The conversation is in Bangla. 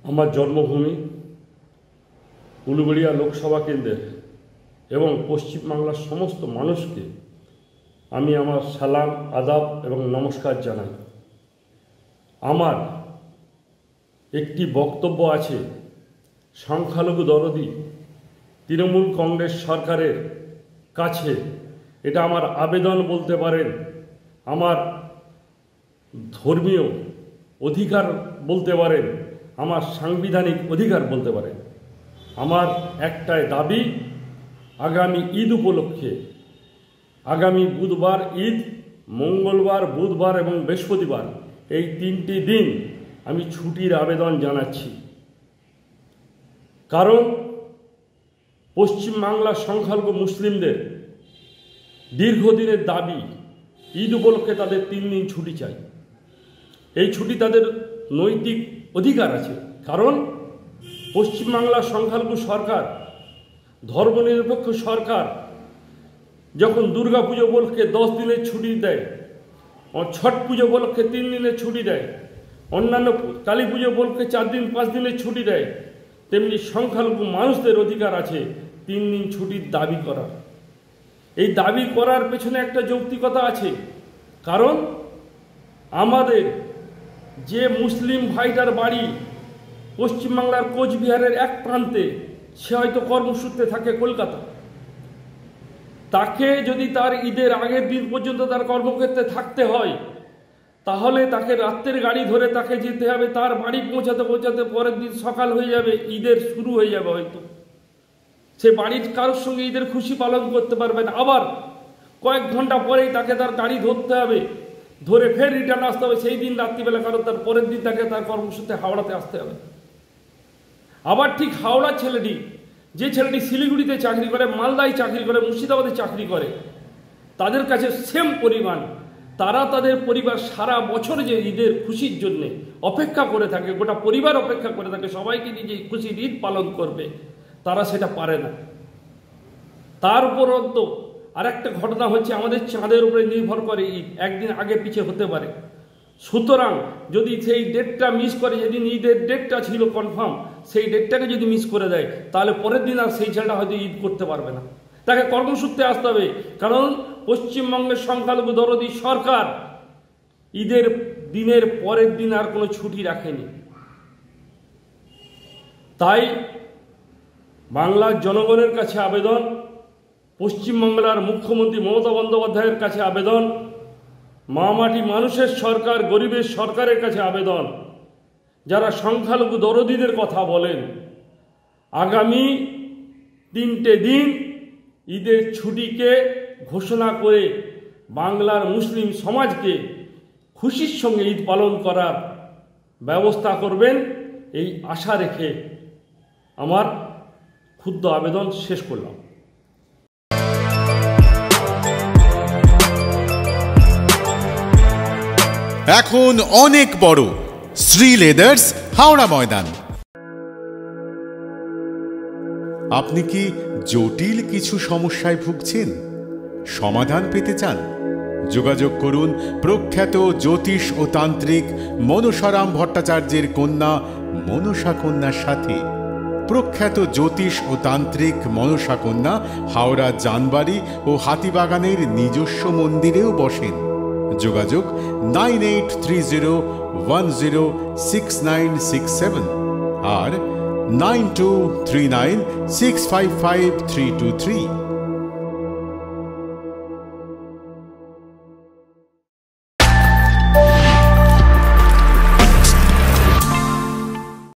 আমার জন্মভূমি উলুবেড়িয়া লোকসভা কেন্দ্রের এবং পশ্চিমবাংলার সমস্ত মানুষকে আমি আমার সালাম আদাব এবং নমস্কার জানাই। আমার একটি বক্তব্য আছে সংখ্যালঘু দরদি তৃণমূল কংগ্রেস সরকারের কাছে। এটা আমার আবেদন বলতে পারেন, আমার ধর্মীয় অধিকার বলতে পারেন, আমার সাংবিধানিক অধিকার বলতে পারেন। আমার একটাই দাবি, আগামী ঈদ উপলক্ষে আগামী বুধবার ঈদ, মঙ্গলবার, বুধবার এবং বৃহস্পতিবার এই 3টি দিন আমি ছুটির আবেদন জানাচ্ছি। কারণ পশ্চিমবাংলার সংখ্যালঘু মুসলিমদের দীর্ঘদিনের দাবি, ঈদ উপলক্ষে তাদের 3 দিন ছুটি চাই। এই ছুটি তাদের নৈতিক অধিকার আছে। কারণ পশ্চিমবাংলার সংখ্যালঘু সরকার, ধর্মনিরপেক্ষ সরকার, যখন দুর্গা পুজো উপলক্ষে 10 দিনের ছুটি দেয়, ছট পুজো উপলক্ষে 3 দিনের ছুটি দেয়, অন্যান্য কালী পুজো উপলক্ষে 4 দিন 5 দিনের ছুটি দেয়, তেমনি সংখ্যালঘু মানুষদের অধিকার আছে 3 দিন ছুটির দাবি করার। এই দাবি করার পেছনে একটা যৌক্তিকতা আছে। কারণ আমাদের যে মুসলিম ভাইটার বাড়ি পশ্চিমবাংলার কোচবিহারের এক প্রান্তে, সে হয়তো কর্মসূত্রে থাকে কলকাতা, তাকে যদি তার ঈদের আগের দিন পর্যন্ত তার কর্মক্ষেত্রে থাকতে হয়, তাহলে তাকে রাত্রের গাড়ি ধরে তাকে যেতে হবে, তার বাড়ি পৌঁছাতে পৌঁছাতে পরের দিন সকাল হয়ে যাবে, ঈদের শুরু হয়ে যাবে। হয়তো সে বাড়ির কারোর সঙ্গে ঈদের খুশি পালন করতে পারবে না। আবার কয়েক ঘন্টা পরেই তাকে তার গাড়ি ধরতে হবে, ধরে ফের রিটার্ন আসতে হবে সেই দিন রাত্রিবেলা, কারণ তার পরের দিন তাকে তার কর্মসূত্রে হাওড়াতে আসতে হবে। আবার ঠিক হাওড়ার ছেলেটি, যে ছেলেটি শিলিগুড়িতে চাকরি করে, মালদায় চাকরি করে, মুর্শিদাবাদে চাকরি করে, তাদের কাছে সেম পরিমাণ, তারা তাদের পরিবার সারা বছর যে ঈদের খুশির জন্যে অপেক্ষা করে থাকে, গোটা পরিবার অপেক্ষা করে থাকে, সবাইকে নিজে খুশির ঈদ পালন করবে, তারা সেটা পারে না। তার উপরন্ত আর একটা ঘটনা হচ্ছে, আমাদের চাঁদের উপরে নির্ভর করে ঈদ, একদিন আগে পিছিয়ে হতে পারে। সুতরাং যদি সেই ডেটটা মিস করে, যেদিন ঈদের ডেটটা ছিল কনফার্ম, সেই ডেটটাকে যদি মিস করে দেয়, তাহলে পরের দিন আর সেই ছেলেটা হয়তো ঈদ করতে পারবে না, তাকে কর্মসূত্রে আসতে হবে। কারণ পশ্চিমবঙ্গের সংখ্যালঘু দরদি সরকার ঈদের দিনের পরের দিন আর কোনো ছুটি রাখেনি। তাই বাংলার জনগণের কাছে আবেদন, পশ্চিমবাংলার মুখ্যমন্ত্রী মমতা বন্দ্যোপাধ্যায়ের কাছে আবেদন, মামাটি মানুষের সরকার, গরিবের সরকারের কাছে আবেদন, যারা সংখ্যালঘু দরদিদের কথা বলেন, আগামী 3টে দিন ঈদের ছুটিকে ঘোষণা করে বাংলার মুসলিম সমাজকে খুশির সঙ্গে ঈদ পালন করার ব্যবস্থা করবেন, এই আশা রেখে আমার ক্ষুদ্র আবেদন শেষ করলাম। এখন অনেক বড় শ্রী লেদার্স, হাওড়া ময়দান। আপনি কি জটিল কিছু সমস্যায় ভুগছেন, সমাধান পেতে চান? যোগাযোগ করুন প্রখ্যাত জ্যোতিষ ও তান্ত্রিক মনসারাম ভট্টাচার্যের কন্যা মনসা কন্যার সাথে। প্রখ্যাত জ্যোতিষ ও তান্ত্রিক মনসা কন্যা হাওড়া জানবাড়ি ও হাতিবাগানের নিজস্ব মন্দিরেও বসেন। যোগাযোগ 9830106967 আর 9239655323।